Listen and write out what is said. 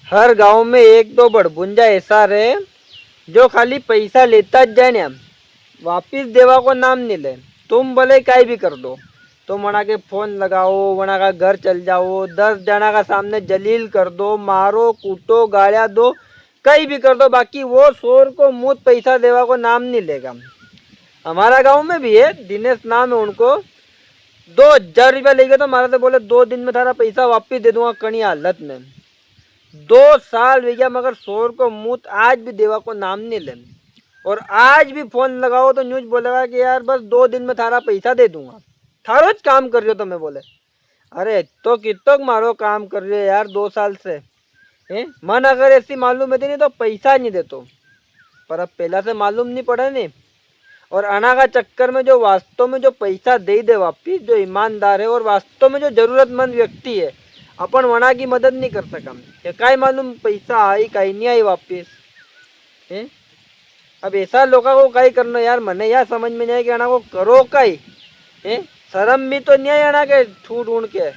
हर गांव में एक दो बड़बुंजा ऐसा रहे जो खाली पैसा लेता जाए ना, वापिस देवा को नाम नहीं ले। तुम भले काई भी कर दो, तुम वना के फोन लगाओ, वना का घर चल जाओ, 10 जना का सामने जलील कर दो, मारो कूटो गालियां दो, कहीं भी कर दो, बाकी वो शोर को मुंह पैसा देवा को नाम नहीं लेगा। हमारा गांव में भी है, दिनेश नाम है उनको। 2,000 रुपया ले गए तो हमारा से बोले 2 दिन में थारा पैसा वापिस दे दूंगा कड़ी हालत में। 2 साल भैया, मगर शोर को मुंह आज भी देवा को नाम नहीं ले। और आज भी फोन लगाओ तो न्यूज बोलेगा कि यार बस 2 दिन में थारा पैसा दे दूंगा। थारो ज काम कर रहे हो तो मैं बोले, अरे तो कितो मारो काम कर रहे हो यार 2 साल से। मन अगर ऐसी मालूम है नहीं तो पैसा नहीं देतो, पर अब पहला से मालूम नहीं पड़ा नहीं। और अना का चक्कर में जो वास्तव में जो पैसा दे वापिस, जो ईमानदार है और वास्तव में जो जरूरतमंद व्यक्ति है, अपन वना की मदद नहीं कर सका। ये काय मालूम पैसा आई कहीं नहीं आई वापिस है। अब ऐसा लोगों को कई करना यार, मने यार समझ में नहीं आया कि अना को करो कई है। शर्म भी तो नहीं आई अना के ठूट ढूंढ के।